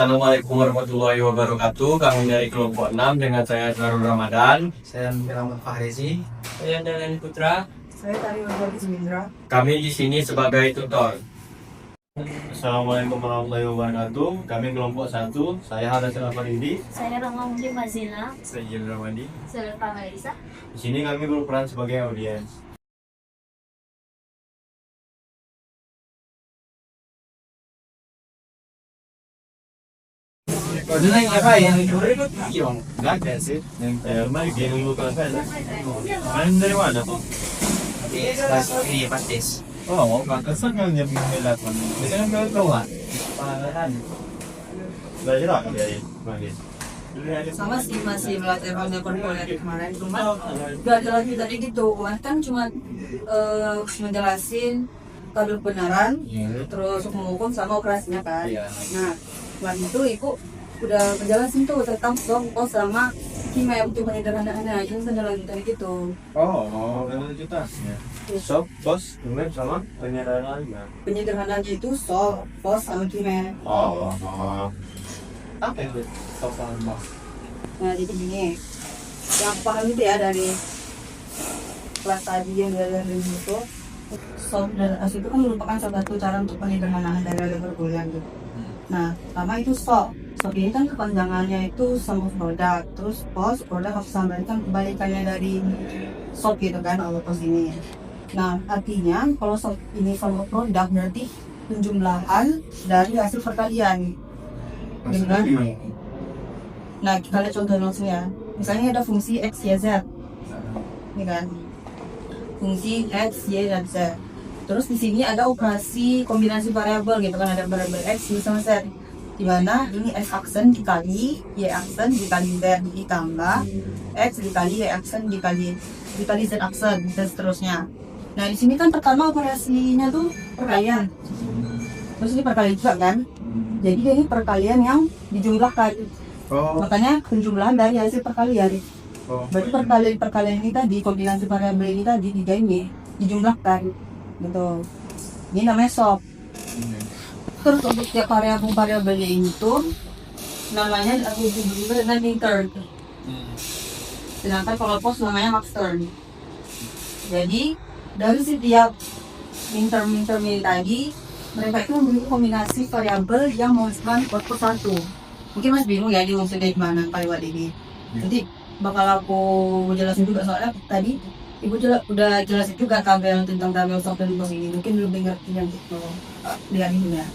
Assalamualaikum warahmatullahi wabarakatuh. Kami dari kelompok 6 dengan saya Zarul Ramadan. Saya Muhammad Fahrezi. Saya Daniel Putra. Saya Tari Warbagi Sumindra. Kami di sini sebagai tutor. Assalamualaikum warahmatullahi wabarakatuh. Kami kelompok 1. Saya Hadasil Afaridi. Saya Ramaundi Mazila. Saya Jil Ramadi. Saya Pamarisa. Di sini kami berperan sebagai audiens. Kode yang apa ya? Enggak ada sih. Mari dia dulu kelas saya. Kalian dari mana kok? Ini Patis. Oh, mau pantesan kan dia mengelak kan. Biasanya kan keluar. Pengalaman. Belajar apa dia? Bagi. Sama sih masih belajar dari kemarin, cuma gak ada lagi tadi gitu. Kan cuma menjelasin tabel kebenaran, terus menghukum sama operasinya kan. Nah, setelah itu ibu udah menjelasin tuh tentang pos sama kimia untuk penyederhanaannya. Itu menjelasin tadi gitu. Oh, kita. So, bos, kemudian sama penyederhanaannya. Penyederhanaannya itu pos sama kimia. Oh. Apa itu? Soal mas. Nah, jadi gini, yang aku paham itu ya dari kelas tadi yang dari itu, sop dan as itu kan merupakan salah satu cara untuk penyederhanaan dari ada berkuliah gitu. Nah, pertama itu sop ini kan kepanjangannya itu sum of product, terus pos product of sum, kan kebalikannya dari sop gitu kan, kalau pos ini. Nah, artinya kalau sop ini sum of product berarti penjumlahan dari hasil perkalian. Dengan nah, kita lihat contoh langsung ya. Misalnya ada fungsi x, y, z. Ini kan. Fungsi x, y, dan z. Terus di sini ada operasi kombinasi variabel gitu kan, ada variabel x, y, sama z. Di mana ini x aksen dikali y aksen dikali z ditambah x dikali y aksen dikali z aksen dan seterusnya. Nah, di sini kan pertama operasinya tuh perkalian. Terus ini perkalian juga kan. Jadi ini perkalian yang dijumlahkan. Makanya penjumlahan dari hasil perkalian. Berarti perkalian ini tadi, kombinasi variabel ini tadi tiga ini dijumlahkan gitu. Ini namanya sop. Terus untuk tiap variabelnya ini tuh namanya aku juga dengan minterm. Sedangkan kalau pos namanya maxterm. Jadi dari setiap minterm ini tadi, mereka itu memiliki kombinasi variabel yang menghasilkan output satu. Mungkin Mas bingung ya ini maksudnya gimana lewat ini. Nanti bakal aku jelasin juga, soalnya tadi Ibu udah jelasin juga tabel tentang tabel sop dan pos ini. Mungkin belum dengar yang gitu lihat ini ya.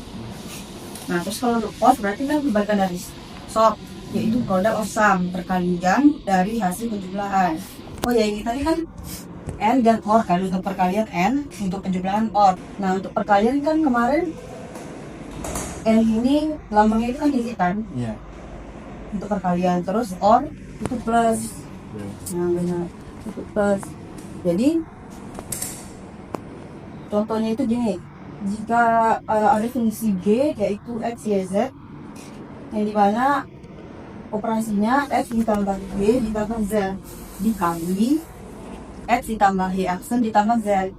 Nah, terus kalau untuk pos berarti kan kebalikan dari sop, yaitu product of sum, perkalian dari hasil penjumlahan. Oh ya, ini tadi kan N dan OR kan, untuk perkalian N, untuk penjumlahan OR. Nah, untuk perkalian kan kemarin N ini lambangnya itu kan isi kan? Iya. Untuk perkalian, terus OR itu plus. Nah, benar, itu plus. Jadi contohnya itu gini, jika ada fungsi G yaitu x, y, z, yang dimana operasinya x ditambah y ditambah z dikali x ditambah y aksen ditambah z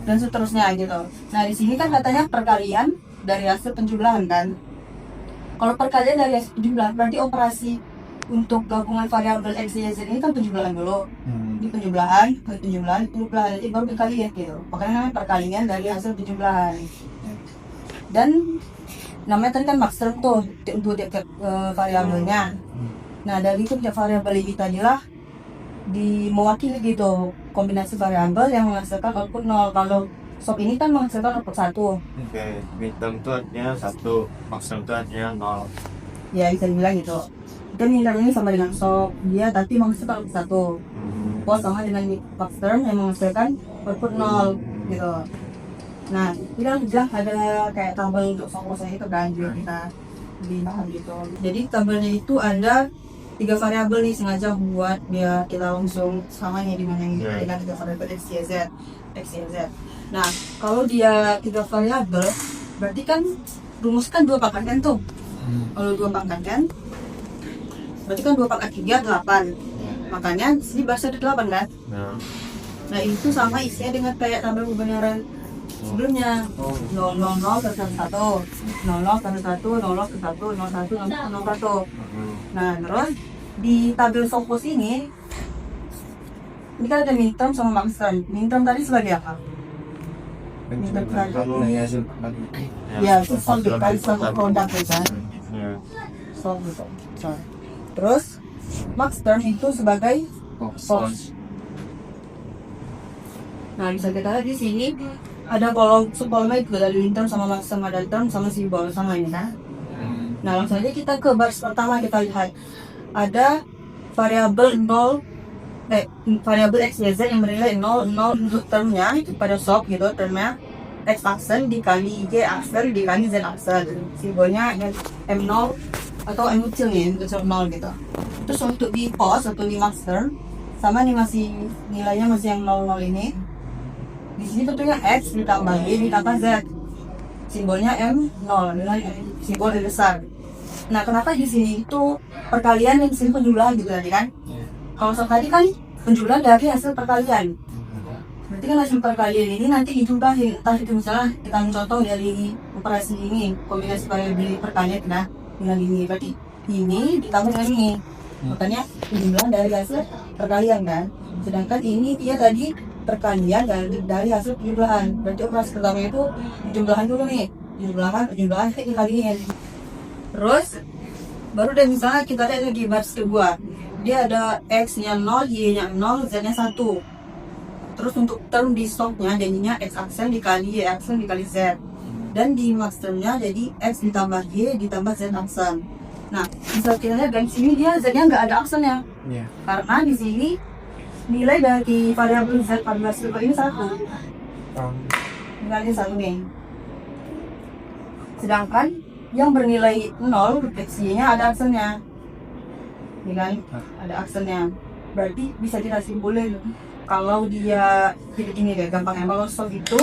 dan seterusnya gitu. Nah, di sini kan katanya perkalian dari hasil penjumlahan kan. Kalau perkalian dari hasil penjumlahan berarti operasi untuk gabungan variabel x, y, z ini kan penjumlahan dulu. Di penjumlahan, jadi baru dikaliin gitu. Makanya namanya perkalian dari hasil penjumlahan. Dan namanya tadi kan maxterm tuh untuk tiap variabelnya. Nah, dari itu tiap variabel ini tadilah mewakili gitu kombinasi variabel yang menghasilkan output 0. Kalau sop ini kan menghasilkan output 1. Oke, midterm itu artinya 1, maxterm itu artinya 0. Ya, bisa dibilang gitu. Dan midterm ini sama dengan sop, dia tapi menghasilkan output 1. Pos sama dengan maxterm yang menghasilkan output 0 gitu. Nah, ini kan juga ada kayak tabel untuk sop-posnya itu kan, juga kita dibahas gitu. Jadi tabelnya itu ada 3 variabel nih, sengaja buat biar kita langsung sama nih dimana yang dengan 3 variabel x, y, z. Nah, kalau dia 3 variabel berarti kan rumuskan 2 pangkat kan tuh. Kalau 2 pangkat kan berarti kan 2 pangkat 3 8. Makanya sini bahasa ada 8 kan. Nah, itu sama isinya dengan kayak tabel kebenaran sebelumnya 000 ke 1, 00 ke 1, 00 ke 1, 01, 01. Nah, terus di tabel Sopos ini kan ada midterm sama max term. Midterm tadi sebagai apa? Midterm tadi. Ya, itu solve dikali suatu produk ya kan? Solve gitu. Sorry. Terus max term itu sebagai cost. Nah, bisa kita lihat di sini ada kolom subkolomnya itu dari midterm sama max term, ada term sama simbol sama ini kan? Nah, langsung aja kita ke baris pertama, kita lihat ada variabel 0 variabel x, y, z yang bernilai 0 untuk termnya pada sop gitu, termnya x aksen dikali y aksen dikali z aksen, simbolnya m0 atau m kecil nih, kecil 0 gitu. Terus untuk di post atau di max term sama nih, masih nilainya masih yang 00 ini. Di sini tentunya x ditambah y ditambah z, simbolnya m0, nilai simbol yang besar. Nah, kenapa di sini itu perkalian yang sini penjumlahan gitu tadi kan? Kalau soal tadi kan penjumlahan dari hasil perkalian. Berarti kan hasil perkalian ini nanti dijumlahin. Entah itu misalnya kita contoh dari operasi ini, kombinasi variabel perkalian nah dengan ini. Berarti ini ditambah dengan ini. Makanya penjumlahan dari hasil perkalian kan. Sedangkan ini dia tadi perkalian dari hasil penjumlahan. Berarti operasi pertama itu penjumlahan dulu nih. Penjumlahan dikaliin. Terus baru deh misalnya kita lihat lagi baris kedua, dia ada x nya 0, y nya 0, z nya 1. Terus untuk term di stoknya jadinya x aksen dikali y aksen dikali z, dan di max termnya jadi x ditambah y ditambah z aksen. Nah, bisa kita lihat dari sini dia z nya nggak ada aksennya, karena di sini nilai dari variabel z pada baris kedua ini 1, nilainya 1 nih. Sedangkan yang bernilai 0, x, y-nya ada aksennya. Ini kan, ada aksennya. Berarti bisa kita simpulin kalau dia jadi gini deh, gampangnya kalau sob itu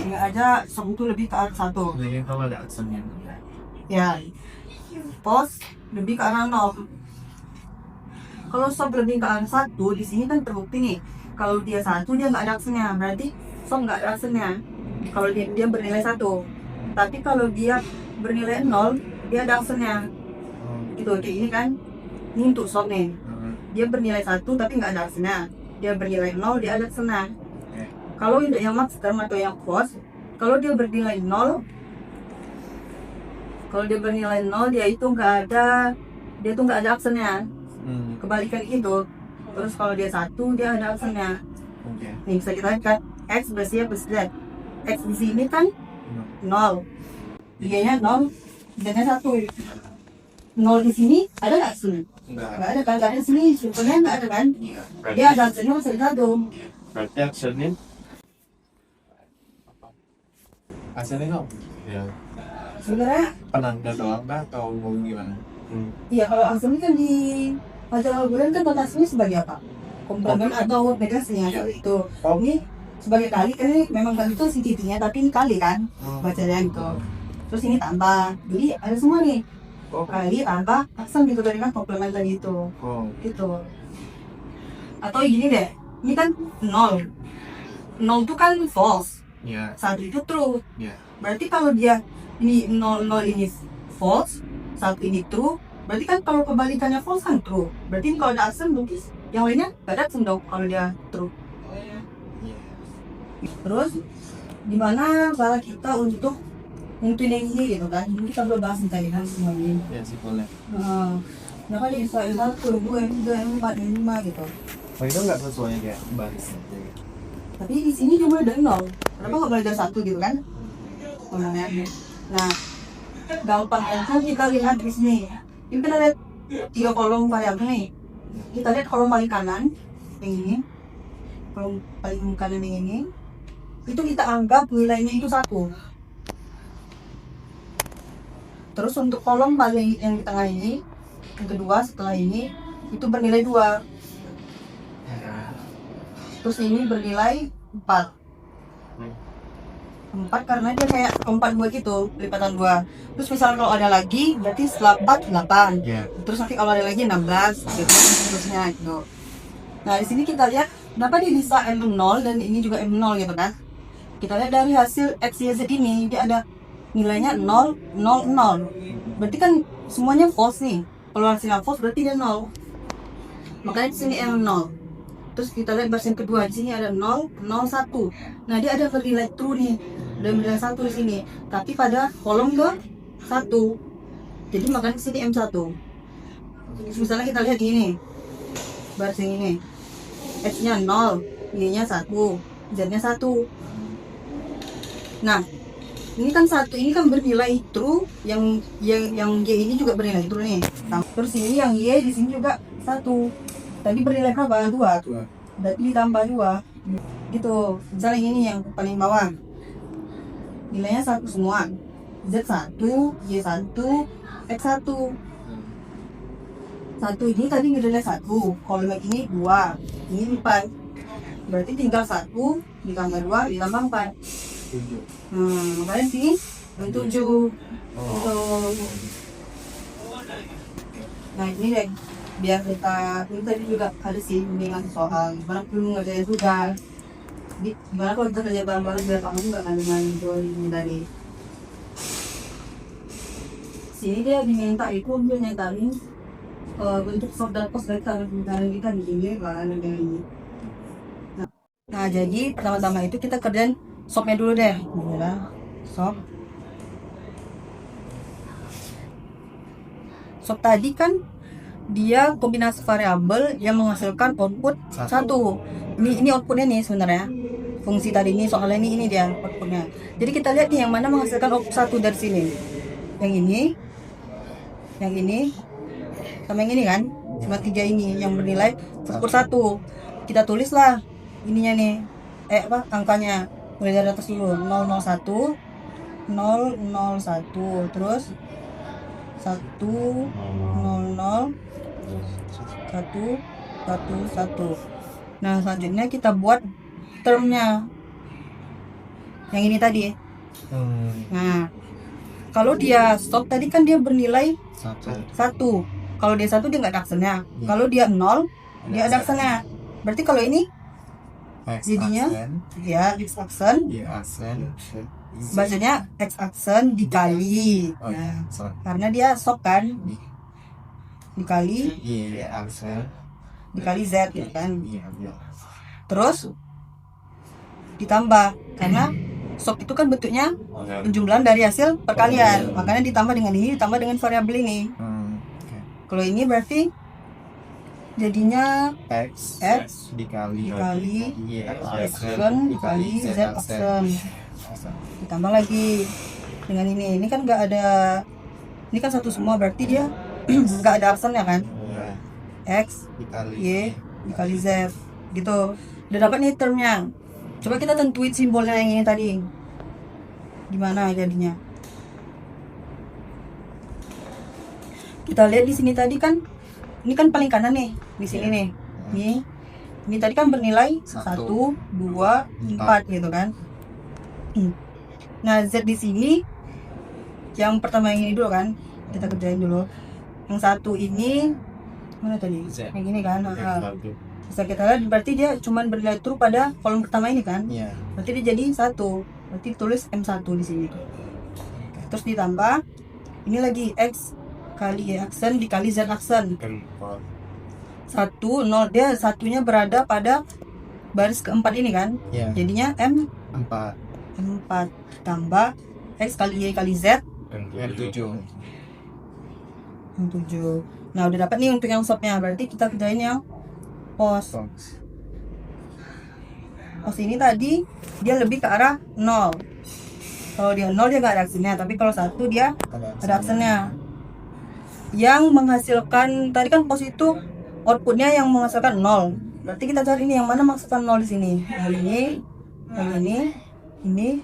nggak aja sob itu lebih ke arah 1. Jadi kalau ada aksennya. Ya, pos lebih ke arah 0. Kalau sob lebih ke arah 1, di sini kan terbukti nih. Kalau dia 1, dia nggak ada aksennya. Berarti sob nggak ada aksennya. Kalau dia bernilai 1. Tapi kalau dia bernilai 0, dia ada aksennya. Gitu, kayak ini kan. Ini untuk sob nih. Dia bernilai 1 tapi nggak ada aksennya. Dia bernilai 0, dia ada aksennya. Kalau yang max term atau yang post, kalau dia bernilai 0, dia itu nggak ada aksennya. Kebalikan itu. Terus kalau dia 1, dia ada aksennya. Nih bisa kita lihat kan, x plus y plus z. X di sini kan 0, y-nya 0, z-nya 1. 0 di sini ada nggak aksen? Nggak ada kan? Nggak ada di sini, simpelnya nggak ada kan? Dia ada aksennya masih 1. Berarti aksennya dong? Ya. Sebenarnya, Penanda doang kah atau mau gimana? iya kalau aksen kan di pelajaran algoritma kan notasinya sebagai apa? Komplement atau negasinya itu. Ini sebagai kali kan, ini memang kali itu CTT-nya tapi ini kali kan bacanya gitu. Terus ini tambah, jadi ada semua nih kali tambah aksen gitu tadi kan, komplement tadi itu gitu. Atau gini deh, ini kan 0 itu kan false, 1 itu true. Berarti kalau dia ini 0 ini false, 1 ini true, berarti kan kalau kebalikannya false kan true. Berarti kalau ada aksen mungkin yang lainnya gak ada aksen dong kalau dia true. Terus gimana cara kita untuk nentuin ini gitu kan? Ini kita belum bahas tadi kan semua ini. Ya sih boleh. Nah kan bisa 1, 2, 4, 5 gitu. Oh itu nggak sesuai kayak barisnya. Tapi di sini cuma dari 0. Kenapa nggak belajar 1 gitu kan? Namanya. Nah, gampangnya kan kita lihat di sini. Ini kita lihat 3 kolom variabel nih. Kita lihat kolom paling kanan yang ini. Kolom paling kanan yang ini. Itu kita anggap nilainya itu 1. Terus untuk kolom paling yang di tengah ini, yang kedua setelah ini, itu bernilai 2. Terus ini bernilai 4 karena dia kayak 4 2 gitu, lipatan 2. Terus misalnya kalau ada lagi, berarti setelah 4, 8. Terus nanti kalau ada lagi 16, gitu, terusnya gitu. Nah di sini kita lihat, kenapa dia bisa M0 dan ini juga M0 gitu kan? kita lihat dari hasil X, Y, Z ini dia ada nilainya 0, 0, 0. Berarti kan semuanya false nih. Kalau hasilnya false berarti dia 0. Makanya di sini yang 0. Terus kita lihat baris yang kedua, di sini ada 0, 0, 1. Nah, dia ada bernilai true nih. Ada bernilai 1 di sini. Tapi pada kolom ke 1. Jadi makanya di sini M1. Misalnya kita lihat ini. Baris yang ini. X-nya 0, Y-nya 1, Z-nya 1. Nah, ini kan 1, ini kan bernilai true, yang Y ini juga bernilai true nih. Terus ini yang Y di sini juga 1. Tadi bernilai berapa? 2. Berarti ditambah 2. Gitu. Misalnya ini yang paling bawah. Nilainya 1 semua. Z1, Y1, X1. 1 ini tadi nilainya 1. Kalau yang ini 2. Ini 4. Berarti tinggal 1 ditambah 2 ditambah 4. Makanya sini 7. Nah, ini deh. Biar kita, ini tadi juga ada sih bimbingan soal gimana belum ngerjain juga. Jadi gimana kalau kita kerja bareng-bareng biar kamu nggak dengan jual ini tadi. Sini dia diminta itu dia nyatain bentuk soft dan post dari kita di sini kan ada ini. Nah, jadi pertama-tama itu kita kerjain softnya dulu deh. Ya, soft. Soft tadi kan dia kombinasi variabel yang menghasilkan output 1. Ini outputnya nih sebenarnya. Fungsi tadi ini soalnya ini dia outputnya. Jadi kita lihat nih yang mana menghasilkan output 1 dari sini. Yang ini, sama yang ini kan. Cuma 3 ini yang bernilai output 1. Kita tulislah ininya nih. Angkanya. Mulai dari atas dulu. 001, 001, terus 1, 0, 1, 1. Nah, selanjutnya kita buat termnya yang ini tadi. Nah, kalau dia stop tadi kan dia bernilai 1. Kalau dia 1 dia nggak ada aksennya. Kalau dia 0 dia ada aksennya. Berarti kalau ini jadinya ya X aksen. Bacanya X aksen dikali. Karena dia stop kan. Dikali Z ya kan. Terus ditambah karena stop itu kan bentuknya penjumlahan dari hasil perkalian, makanya ditambah dengan ini, ditambah dengan variabel ini. Kalau ini berarti jadinya X dikali aksen dikali Z aksen, ditambah lagi dengan ini kan nggak ada, ini kan satu semua berarti dia nggak ada aksennya kan. X Y dikali Z gitu. Udah dapat nih termnya. Coba kita tentuin simbolnya yang ini tadi. Gimana jadinya? Kita lihat di sini tadi kan, ini kan paling kanan nih, di sini nih. Ini tadi kan bernilai 1, 2, 4 gitu kan. Nah, Z di sini yang pertama yang ini dulu kan. Kita kerjain dulu. Yang 1 ini mana tadi? Yang ini kan. Bisa kita lihat berarti dia cuma bernilai true pada kolom pertama ini kan. Berarti dia jadi 1. Berarti tulis M1 di sini. Terus ditambah ini lagi X kali Y aksen dikali Z aksen. 1, 0, dia satunya berada pada baris keempat ini kan. Jadinya M4 tambah X kali Y kali Z M7. Nah, udah dapat nih untuk yang stopnya. Berarti kita kerjain yang post ini tadi dia lebih ke arah 0. Kalau dia 0 dia nggak ada aksennya, tapi kalau 1 dia ada aksennya. Yang menghasilkan tadi kan post itu outputnya yang menghasilkan 0. Berarti kita cari ini yang mana menghasilkan 0 di sini. Ini.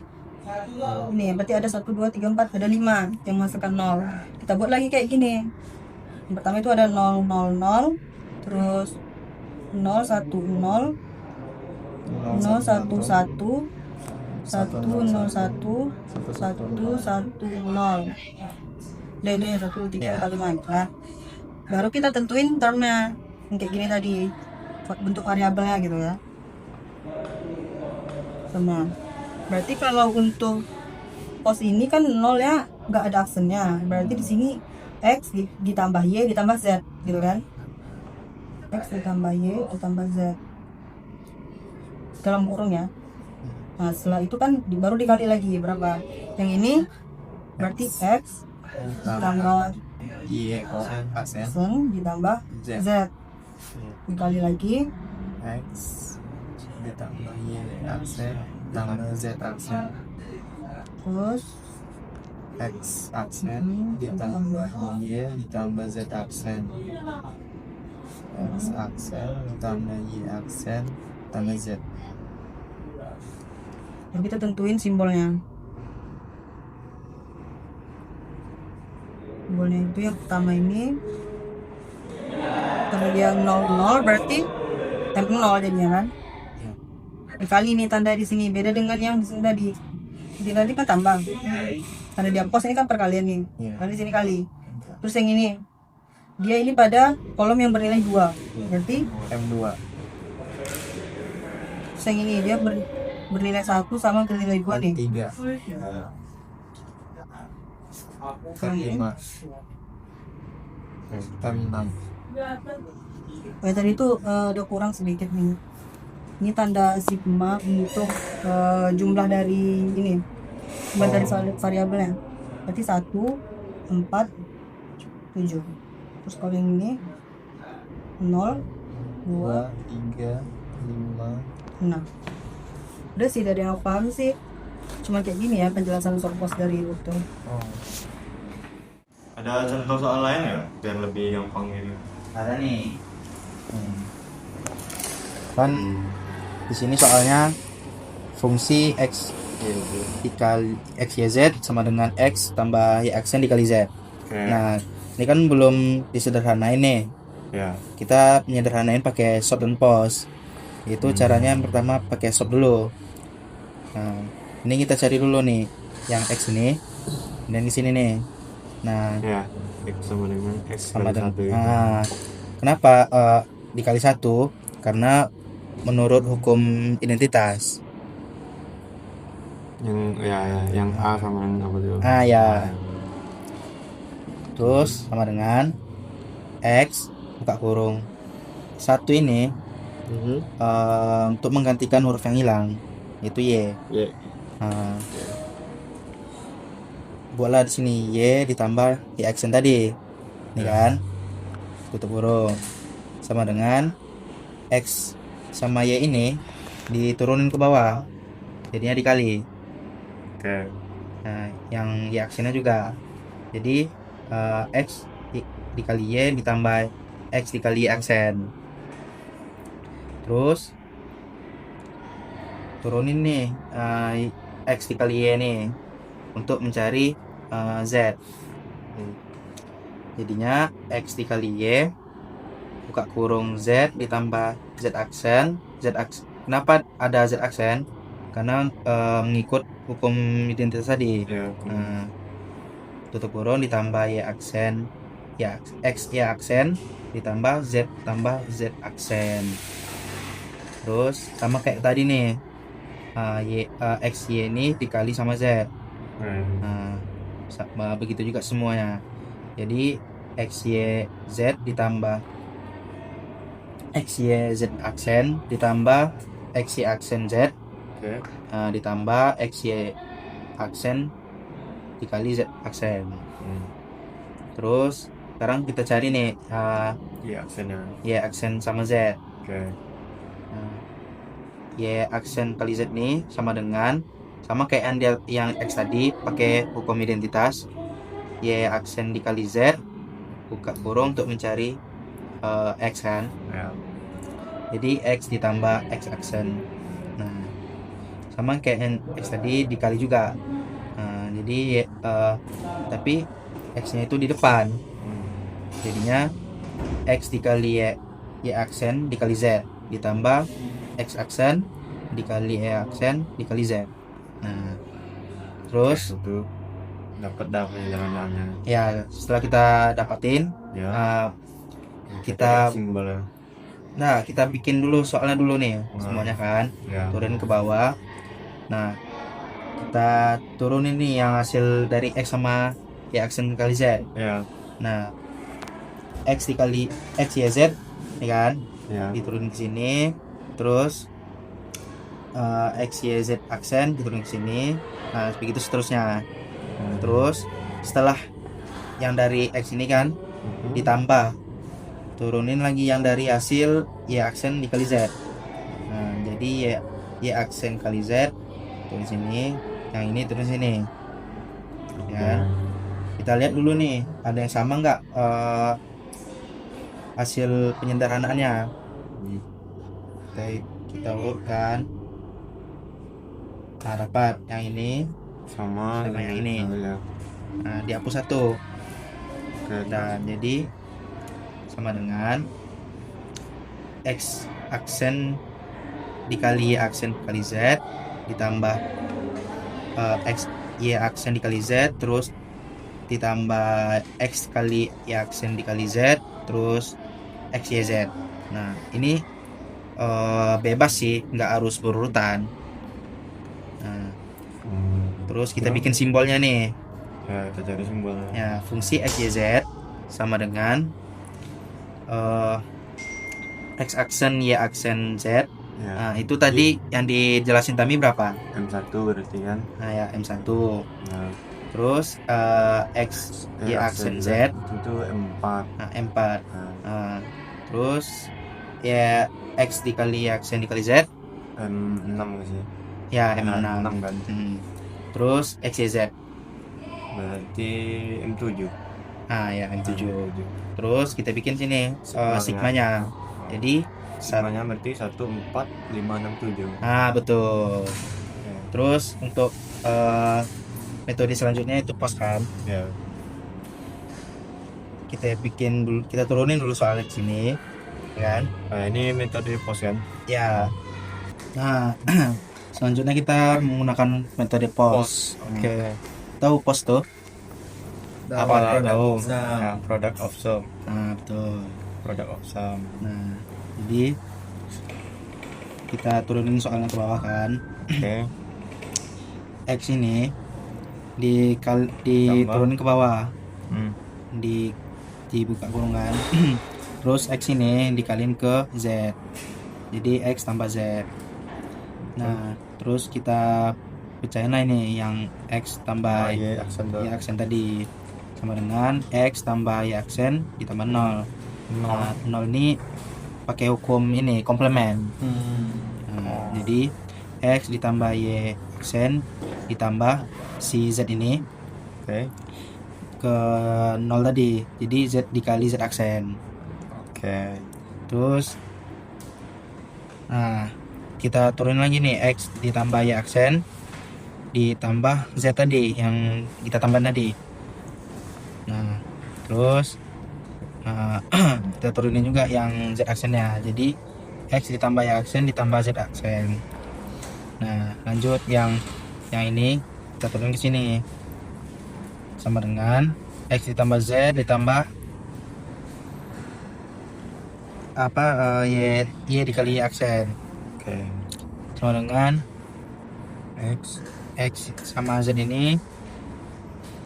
Berarti ada 1, 2, 3, 4, ada 5 yang menghasilkan 0. Kita buat lagi kayak gini. Yang pertama itu ada 0, 0, 0, terus 0, 1, 0, 0, 1, 1, 1, 0, 1, 1, 1, 0. Dan ini 1, 3, 4, 5 nah, baru kita tentuin termnya yang kayak gini tadi, bentuk variabelnya gitu ya. Sama Berarti kalau untuk pos ini kan 0 ya, nggak ada aksennya. Berarti di sini X ditambah Y ditambah Z gitu kan. X ditambah Y ditambah Z dalam kurung ya. Nah setelah itu kan baru dikali lagi berapa. Yang ini berarti X ditambah Y aksen aksen ditambah Z dikali lagi X ditambah Y aksen tambah Z aksen terus X aksen ditambah Y ditambah Z aksen X aksen ditambah Y aksen tambah Z. baru kita tentuin simbolnya. Simbolnya itu yang pertama ini, kemudian 00 berarti temp 0 jadinya kan. Dikali ini tanda di sini beda dengan yang di sini tadi. Di tadi kan tambah. Tanda di pos ini kan perkalian nih. Kali di sini kali. Terus yang ini dia ini pada kolom yang bernilai 2. Berarti M2 terus yang ini dia bernilai 1 sama bernilai 2 nih. 3 5 6 Tadi itu udah kurang sedikit nih. Ini tanda sigma untuk jumlah dari ini, jumlah dari variabelnya. Berarti 1, 4, 7. Terus kalau yang ini 0, 2, 3 5 6. Udah sih dari yang aku paham sih. Cuma kayak gini ya penjelasan soal dari itu. Ada contoh soal lain ya biar lebih gampang gitu. ada nih. Kan di sini soalnya fungsi x dikali x y z sama dengan x tambah y aksen dikali z. Oke. Nah, ini kan belum disederhanain nih. Ya. Kita menyederhanain pakai sort dan pos. Itu caranya yang pertama pakai sort dulu. Nah, ini kita cari dulu nih yang x ini dan di sini nih. Nah, Ya. X sama dengan X sama kali dengan satu itu. kenapa dikali 1? Karena menurut hukum identitas. Yang A sama dengan apa tuh? Ya. Terus sama dengan X buka kurung 1 ini untuk menggantikan huruf yang hilang yaitu Y. Y. Nah, buatlah di sini Y ditambah Y aksen tadi, ini kan tutup kurung sama dengan X sama Y ini diturunin ke bawah, jadinya dikali. Oke. Nah, yang Y aksennya juga, jadi X dikali Y ditambah X dikali Y aksen. Terus turunin nih X dikali Y nih untuk mencari Z. Jadinya X dikali Y buka kurung Z ditambah Z aksen. Kenapa ada Z aksen? Karena mengikut hukum identitas tadi. Ya. Tutup kurung ditambah Y aksen, ya X Y aksen ditambah Z tambah Z aksen. Terus sama kayak tadi nih, X Y ini dikali sama Z. Sama begitu juga semuanya. Jadi X Y Z ditambah X Y Z aksen ditambah X Y aksen Z. Oke. Ditambah X Y aksen dikali Z aksen. Terus sekarang kita cari nih Y aksennya. Y aksen sama Z. Oke. Y aksen kali Z nih sama dengan, sama kayak yang X tadi pakai hukum identitas. Y aksen dikali Z buka kurung untuk mencari X kan. Ya. Jadi X ditambah X aksen. Nah, sama kayak yang X tadi dikali juga. Jadi tapi X-nya itu di depan. Jadinya X dikali Y aksen dikali Z ditambah X aksen dikali Y aksen dikali Z. Nah, terus Itu dapat jalan-jalannya. ya setelah kita dapatin, Ya. kita simbolnya. nah kita bikin dulu soalnya dulu nih semuanya kan, Ya. turun ke bawah. Nah, kita turunin nih yang hasil dari X sama Y aksen kali Z. Ya. Nah, X dikali X Y Z, ya kan? Ya. Diturunin ke sini, terus X Y Z aksen diturunin ke sini. Nah, begitu seterusnya. Terus setelah yang dari X ini kan ditambah, turunin lagi yang dari hasil Y aksen dikali Z. Nah, jadi Y aksen kali Z turun sini, yang ini turun sini. Ya. Kita lihat dulu nih, ada yang sama nggak hasil penyederhanaannya. Kita urutkan. Nah, dapat yang ini Sama yang ini. Ya. Nah, dihapus satu. Oke. Dan jadi sama dengan X aksen dikali Y aksen kali Z ditambah X Y aksen dikali Z, terus ditambah X kali Y aksen dikali Z, terus X Y Z. Nah, ini bebas sih, nggak harus berurutan. Nah, terus kita bikin simbolnya nih. Ya, kita cari simbolnya. Ya, fungsi X Y Z sama dengan X aksen Y aksen Z. Ya. Nah, itu tadi yang dijelasin Tami berapa? M1 berarti kan. Nah, ya M1. Nah, Terus X Y aksen Z. itu M4. Nah, M4. Nah, Nah, terus ya X dikali Y aksen dikali Z. M6 sih. Ya, Nah, M6. 6 kan. Terus X Y Z. Berarti M7. Nah, ya M7. M7. Terus kita bikin sini Sigmanya. sigmanya. Jadi Sigmanya berarti 1, 4, 5, 6, 7. nah, betul. Ya. Terus untuk metode selanjutnya itu pos kan. Ya. Kita bikin dulu, kita turunin dulu soalnya di sini, ya kan? Nah, ini metode pos kan. Ya. Nah, selanjutnya kita menggunakan metode pos. Oke. Tahu pos tuh? Apa? Tahu. Nah, product of sum. Nah, betul. Product of sum. Nah, jadi kita turunin soalnya ke bawah kan. Oke. X ini diturunin ke bawah. Dibuka kurungan. Terus X ini dikaliin ke Z. Jadi X tambah Z. Nah, terus kita pecahin lah ini yang X tambah Y aksen Y aksen tadi sama dengan X tambah Y aksen ditambah 0. Nah, 0 ini pakai hukum ini komplement. Nah, jadi X ditambah Y aksen ditambah si Z ini Oke. ke 0 tadi. Jadi Z dikali Z aksen. Oke. Terus nah, kita turunin lagi nih X ditambah Y aksen ditambah Z tadi yang kita tambah tadi. Nah, terus kita turunin juga yang Z aksennya. Jadi X ditambah Y aksen ditambah Z aksen. Nah, lanjut yang ini kita turunin ke sini. Sama dengan X ditambah Z ditambah Y dikali Y aksen. Oke. Sama dengan X. sama Z ini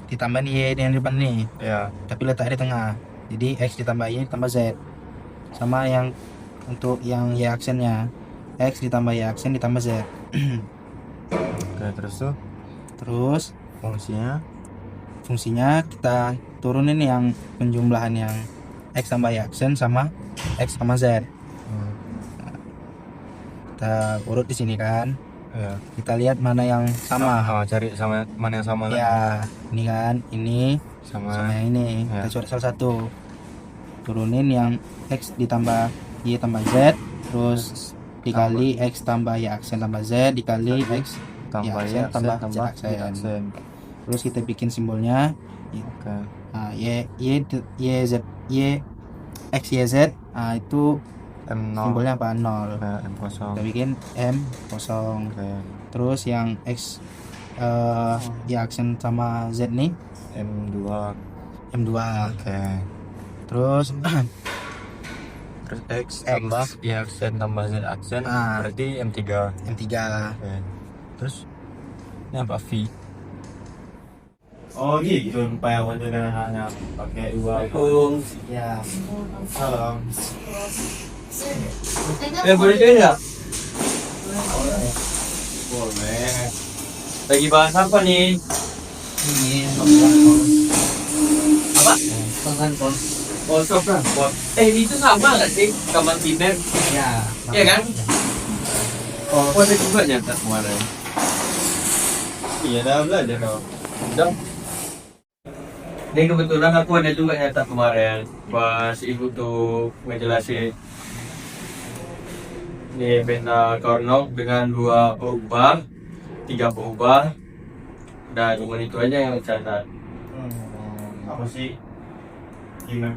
ditambah Y yang di depan nih, Ya. tapi letak di tengah. Jadi X ditambah Y ditambah Z. Sama yang untuk yang Y aksennya, X ditambah Y aksen ditambah Z. Oke, terus tuh Terus fungsinya kita turunin yang penjumlahan yang X tambah Y aksen sama X sama Z. Kita urut di sini kan. ya. Kita lihat mana yang sama. Cari sama mana yang sama lah. Ya, ini kan, ini Sama. sama yang ini. Ya. Kita coret salah satu. Turunin yang X ditambah Y tambah Z, terus dikali X tambah Y aksen tambah Z dikali X tambah Y aksen tambah Z Y aksen. aksen. Terus kita bikin simbolnya. Oke. Nah, X Y Z. Nah, itu M0. simbolnya apa? 0. M0. Kita bikin M kosong. Oke. Terus yang X Y aksen sama Z nih M2. M2. Oke. Terus Terus X tambah Y aksen tambah Z aksen Ah. berarti M3. M3. Oke. Terus Nampak V. Oh gitu, payawan dengan hanya pakai dua. Ya. Salam. Boleh juga nggak? Boleh. Lagi bahas apa nih? Ini Apa? penghantar. Oh, stop transport. Itu sama nggak sih? Kamar tidur. Ya. Iya kan? Oh, ada juga nyata kemarin. Iya dah belajar kau. Udah. Ini kebetulan aku ada juga nyata kemarin pas ibu tuh ngejelasin ini peta Carnot dengan 2 peubah, 3 peubah, dan cuma itu aja yang dicatat. Apa sih? Gimana?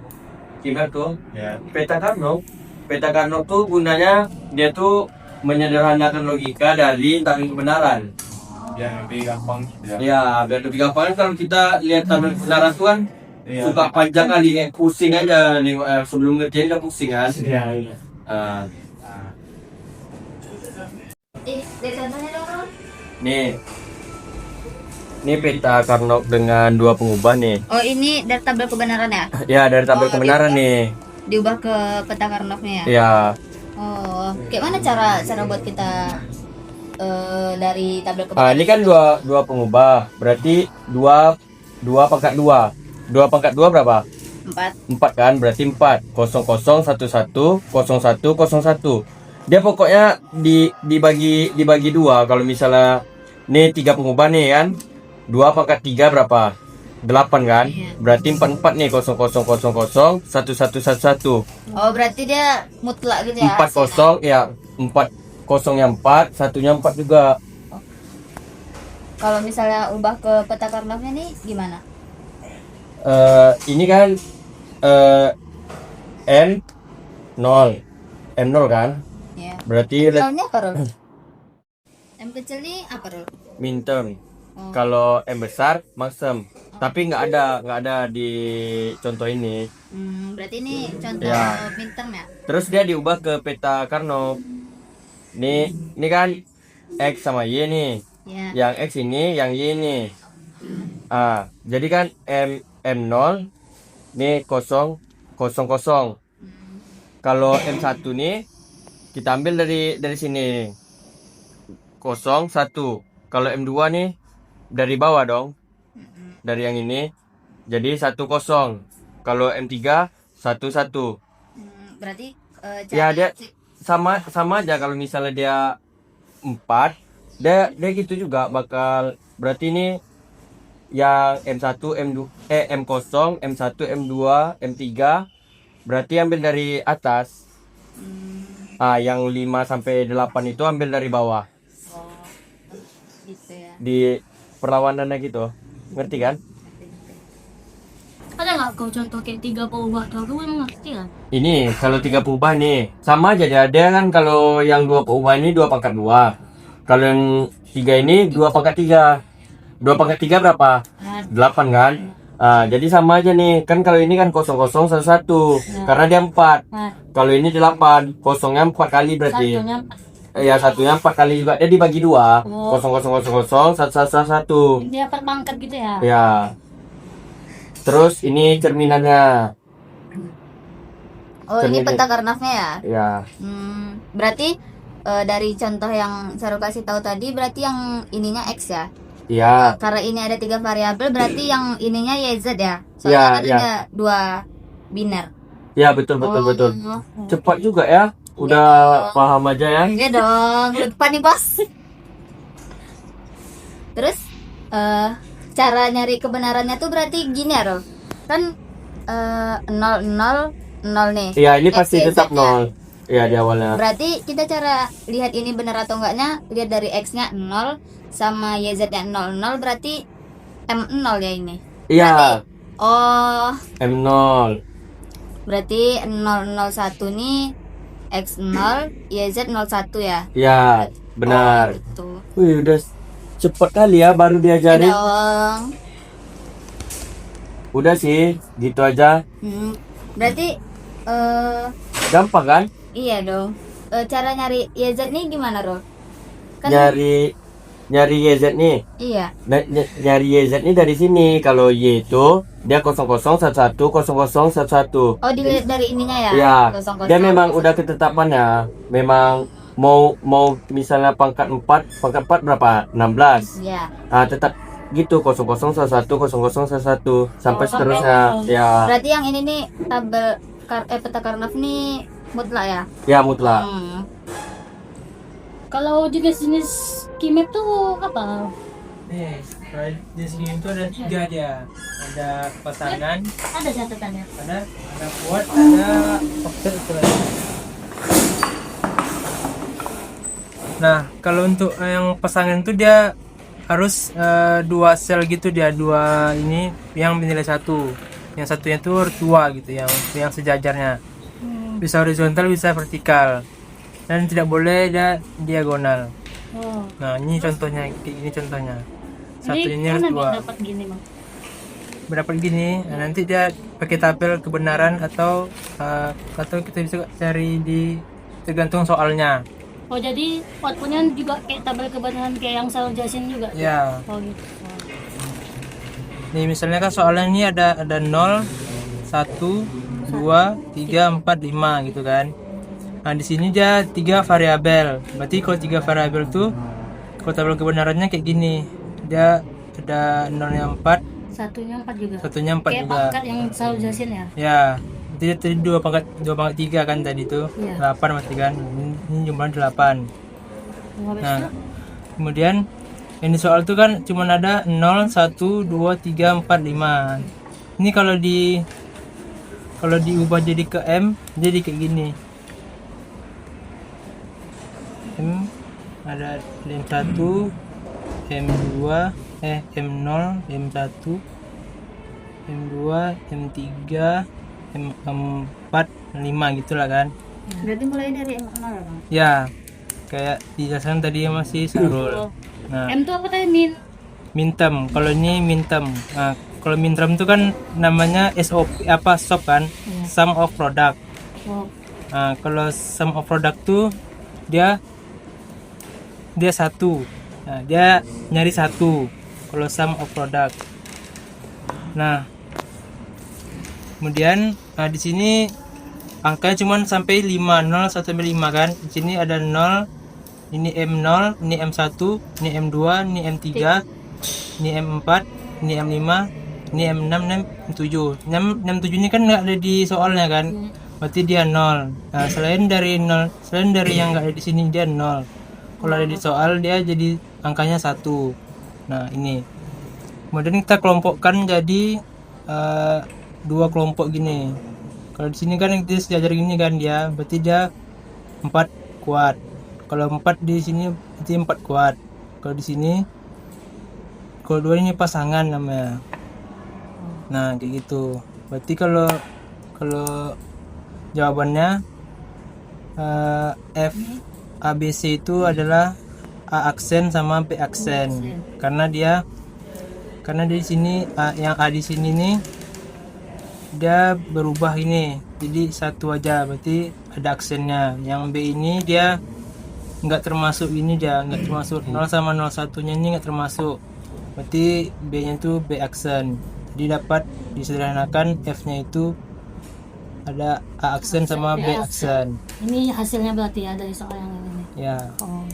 Gimana tuh? Ya. Peta Carnot tuh gunanya dia tuh menyederhanakan logika dari tabel kebenaran. Biar lebih gampang. Ya, biar lebih gampang kalau kita lihat tabel kebenaran tuh kan Iya. suka panjang kali, pusing aja nih, sebelum ngerjain udah pusing kan. Iya. Ah, Lihat contohnya dong, Ron. nih peta Carnot dengan 2 pengubah nih. Oh, ini dari tabel kebenaran ya? Ya, dari tabel Oh, kebenaran gitu. nih. Diubah ke peta Carnotnya ya? Ya, Oh, kayak mana cara buat kita dari tabel kebenaran? ini kan dua pengubah, berarti 2 pangkat 2. 2 pangkat 2 berapa? 4. 4 kan, berarti 4. 0 0 1 1 0 1 0 1. Dia pokoknya dibagi 2. Kalau misalnya nih 3 pengubah nih kan, 2 pangkat 3 berapa? 8 kan? Iya. Berarti 4 nih, 0 0 0 0 1 1 1 1. Oh, berarti dia mutlak gitu ya? 4 0 ya, 4 0-nya 4, 1-nya 4 juga. Kalau misalnya ubah ke peta Carnotnya nih gimana? Ini kan M0 kan? Ya. Berarti Soalnya apa, Rul? M kecil nih apa, Rul? minterm. Oh. Kalau M besar maximum. Tapi nggak ada di contoh ini. Berarti ini contoh Ya. midterm ya? Terus dia diubah ke peta Carnot. Ini kan X sama Y nih. Ya. Yang X ini, yang Y ini. Jadi kan M0 nih 0 0 0. Kalau M1 nih kita ambil dari sini 0 1. Kalau M2 nih dari bawah dong. Dari yang ini. Jadi 1 0. Kalau M3 1 1. Berarti Ya dia sama aja kalau misalnya dia 4, dia gitu juga bakal, berarti ini yang M1, M2, M0, M1, M2, M3 berarti ambil dari atas. Yang 5 sampai 8 itu ambil dari bawah. gitu ya. Di perlawanannya gitu. Ngerti kan? Ada nggak kau contoh kayak 3 peubah tuh? Aku memang ngerti kan. Ini kalau 3 peubah nih sama aja dia kan. Kalau yang 2 peubah ini 2 pangkat 2. Kalau yang 3 ini 2 pangkat 3. 2 pangkat 3 berapa? 8 kan? Jadi sama aja nih. Kan kalau ini kan 0 0 1 1 karena dia 4. Kalau ini 8, kosongnya 4 kali berarti. Satunya Ya, satunya 4 kali juga. Dia dibagi 2. Oh. 0 0 0 0 1 1 1. dia dapat pangkat gitu ya. Ya. Terus ini cerminannya. Oh, ini Cermin. peta Carnotnya ya? Ya. Berarti dari contoh yang Saru kasih tahu tadi berarti yang ininya X ya? Ya. Karena ini ada 3 variabel berarti yang ininya YZ ya? Ya, Soalnya kan ya. ada 2 biner. Ya, betul. Cepat juga ya. Udah paham aja ya. Iya dong, lupa nih bos. Terus cara nyari kebenarannya tuh berarti gini ya, Rol. Kan 0 0 0 nih. Iya, ini pasti X, Y, tetap Z -nya. 0. Iya, di awalnya. Berarti kita cara lihat ini benar atau enggaknya lihat dari X-nya 0 sama YZ-nya 0 0 berarti M0 ya ini. Iya, Oh, M0. berarti 001 nih X0, YZ01 ya. Ya, benar. Gitu. Wih, udah cepet kali ya baru Iya diajarin. dong. Udah sih, gitu aja. Berarti Gampang kan? iya dong. Cara nyari YZ nih gimana, Rol? Kan Nyari nyari YZ nih. Iya. Nyari YZ nih dari sini. Kalau Y itu dia 0011 0011. Oh, dilihat dari ininya ya. Ya, Kosong-kosong. dia memang udah ketetapannya. Memang mau misalnya pangkat 4 berapa? 16. Iya. Ah, tetap gitu 0011 0011 sampai Oh, seterusnya. sampai- Ya, Berarti yang ini nih tabel peta Karnaf nih mutlak ya. ya mutlak. Kalau jenis-jenis kimia tuh apa? Nih, di sini itu ada 3 dia. Ada pasangan, Ada catatannya. ada kuat, ada koktel istilahnya. Nah, kalau untuk yang pasangan itu dia harus 2 sel gitu, dia 2 ini yang bernilai 1. Yang satunya itu tua gitu, yang sejajarnya. Bisa horizontal, bisa vertikal. Dan tidak boleh dia diagonal. Oh. Nah, ini contohnya, kayak gini contohnya. Satu ini harus mana 2. dapat gini bang? Berapa gini, nah, nanti dia pakai tabel kebenaran atau kita bisa cari di tergantung soalnya. Oh jadi outputnya juga kayak tabel kebenaran kayak yang saya jelasin juga? Ya, Oh gitu. nih misalnya kan soalnya ini ada 0, 1, 2, 3, 4, 5 gitu kan. Nah di sini dia 3 variabel. Berarti kalau 3 variabel tuh, kalau tabel kebenarannya kayak gini, dia ada 0-nya 4, Satunya 4 juga? satunya 4 Kayak juga. pangkat yang saya jelasin ya? Ya, jadi tadi 2 pangkat 3 kan tadi tuh. Iya. 8 berarti kan. Ini jumlahnya 8. Habis Nah, itu? kemudian yang di soal tuh kan cuma ada 0, 1, 2, 3, 4, 5. Ini kalau diubah jadi ke M, jadi kayak gini. M ada M1, M2, M0, M1, M2, M3, M4, 5 gitulah kan. Berarti mulai dari M0 ya bang? Ya, kayak dijelaskan tadi masih Sarul. Nah, M itu apa tadi min? mintem. Kalau ini mintem. Nah, kalau mintem itu kan namanya SOP SOP kan? Iya. Sum of product. Oh. Nah, kalau sum of product tuh dia 1. Nah, dia nyari 1. Kalau sum of product. Nah, kemudian di sini angkanya cuma sampai 5, 0 sampai 5 kan. Di sini ada 0, ini M0, ini M1, ini M2, ini M3, ini M4, ini M5, ini M6, ini M7. 6, 7 ini kan nggak ada di soalnya kan. Berarti dia 0. Nah, selain dari yang nggak ada di sini dia 0. Kalau ada di soal dia jadi angkanya 1. Nah, ini. Kemudian kita kelompokkan jadi 2 kelompok gini. Kalau di sini kan dia sejajar gini kan dia, berarti dia 4 kuat. Kalau 4 di sini berarti 4 kuat. Kalau di sini kalau 2 ini pasangan namanya. Nah, kayak gitu. Berarti kalau jawabannya F ABC itu adalah A aksen sama B aksen. Karena di sini yang A di sini nih dia berubah ini jadi 1 aja, berarti ada aksennya. Yang B ini dia nggak termasuk ini, dia nggak termasuk 0 sama 01 nya ini nggak termasuk, berarti B nya itu B aksen. Jadi dapat disederhanakan F nya itu ada A aksen sama B aksen. Ini hasilnya berarti ya dari soal yang ini. Ya. Oh.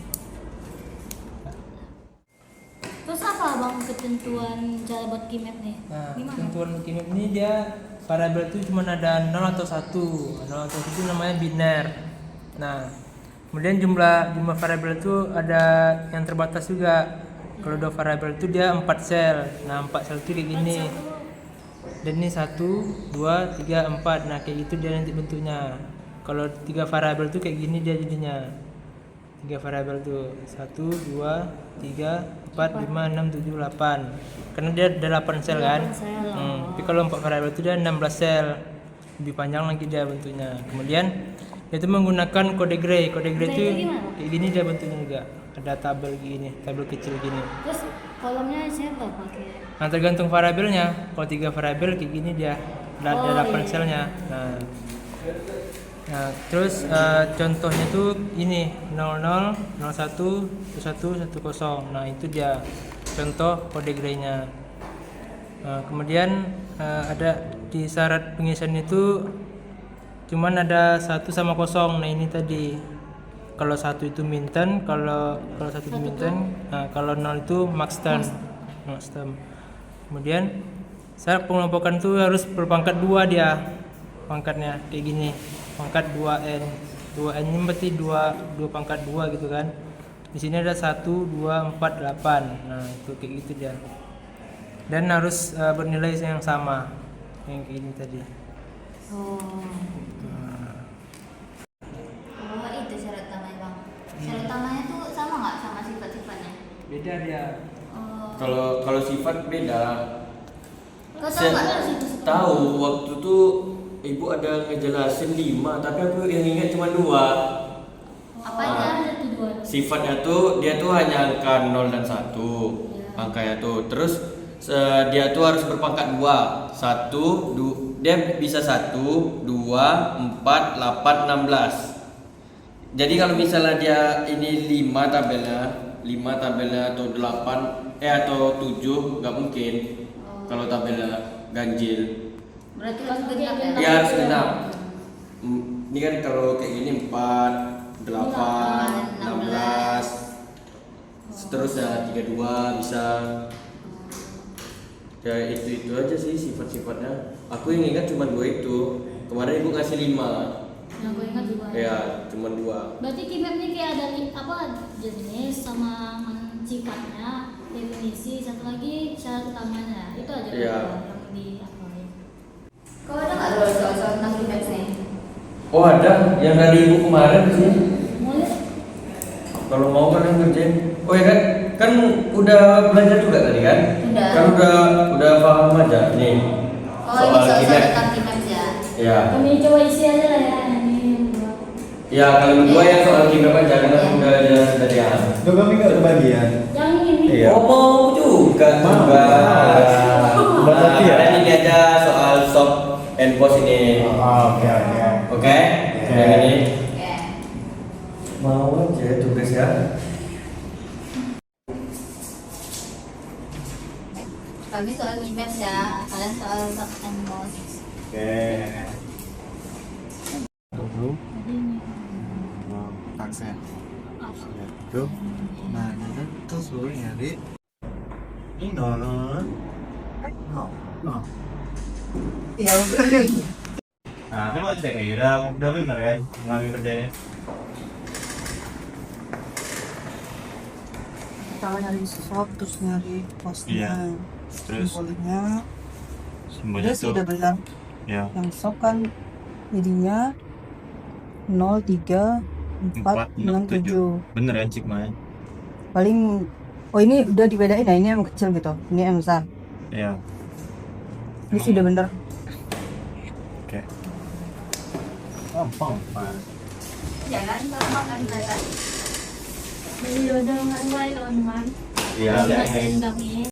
Terus apa bang ketentuan cara buat kimet nih? Nah, Gimana? ketentuan kimia ini dia variabel itu cuma ada 0 atau 1. 0 atau 1 itu namanya biner. Nah, kemudian jumlah variabel itu ada yang terbatas juga. Kalau 2 variabel itu dia 4 sel. Nah, 4 sel itu kayak gini. Dan ini 1, 2, 3, 4. Nah, kayak gitu dia nanti bentuknya. Kalau 3 variabel itu kayak gini dia jadinya. 3 variabel tuh 1, 2, 3, 4, 5, 6, 7, 8. Karena dia ada 8 sel kan. 8 sel, oh. Tapi kalau 4 variabel itu dia 16 sel. Lebih panjang lagi dia bentuknya. Kemudian dia itu menggunakan kode Gray. Kode Gray itu gimana? kayak gini dia bentuknya juga. Ada tabel gini, tabel kecil gini. Terus kolomnya siapa pakai? Nah, tergantung variabelnya. Kalau 3 variabel kayak gini dia ada 8 selnya. Nah, Nah, terus contohnya tuh ini 00, 01, 11, 10. Nah, itu dia contoh kode grey-nya. Kemudian ada di syarat pengisian itu cuman ada 1 sama 0. Nah, ini tadi kalau 1 itu minten, kalau 1 itu minten, kalau 0 itu max term. Kemudian syarat pengelompokan itu harus berpangkat 2 dia. Pangkatnya kayak gini. Pangkat 2n. 2n ini berarti 2 pangkat 2 gitu kan. Di sini ada 1 2 4 8. Nah, itu kayak gitu dia. Dan harus bernilai yang sama. Yang kayak gini tadi. Oh, itu syarat utamanya bang. Syarat utamanya tuh sama nggak sama sifat-sifatnya? Beda dia. Oh, Kalau sifat beda. kau tahu Saya nggak harus itu? tahu waktu itu ibu ada ngejelasin 5, tapi aku yang ingat cuma 2. Apa Ah. aja? Ada tuh 2. Sifatnya tuh dia tuh hanya angka 0 dan 1. Angkanya tuh. Terus dia tuh harus berpangkat 2. Dia bisa 1, 2, 4, 8, 16. Jadi kalau misalnya dia ini 5 tabelnya atau 8 atau 7 nggak mungkin. Kalau tabelnya ganjil. Berarti harus genap ya? Ya harus genap. Ini kan kalau kayak gini 4, 8, 16. Seterusnya 32 bisa. Ya itu aja sih sifat-sifatnya. Aku yang ingat cuma 2 itu. Kemarin ibu ngasih 5. Yang gue ingat 2. Ya cuma 2. Berarti KIMEP ini kayak ada jenis sama sifatnya, definisi, satu lagi syarat utamanya. Itu aja kan Iya. yang di apa ya. Kau ada nggak soal-soal tentang kitab nih? Oh ada yang dari ibu kemarin sih. Boleh? Kalau mau kan yang ngerjain. Oh ya kan udah belajar juga tadi kan? Udah. Kan udah paham aja nih. Oh ini soal kinet. tentang kitab ya? Ya. Kami coba isi aja lah ya. Ini dua. Ya kalau berdua yang soal kitab aja karena udah jelas dari yang. Tuh kami nggak kebagian. Yang ini. Iya. Oh mau juga Mau. juga. Berarti ya? Karena ini aja soal soft and post ini. Oke. Oke? Yang ini. Oke. Mau aja tugas ya. Kami soal kitab ya, kalian soal top and boss. Oke. Dulu. Jadi ini. Taksnya. Itu. Nah, ini tuh suruh nyari. Ini no. Ya Nah, kan waktu kayak udah bener kan ngambil kerjanya. pertama nyari soft, terus nyari postnya, Terus simbolnya. simbolnya Terus udah benar. ya Yang soft kan jadinya 0, 3, 4, 6, 7. bener kan cik main. Paling ini udah dibedain. Nah ini yang kecil gitu, ini yang besar. Ya. Ini sudah bener. Oke. Gampang pak. Jangan gampang kan ternyata. Jadi udah nggak mulai teman-teman. Iya. Udah kami.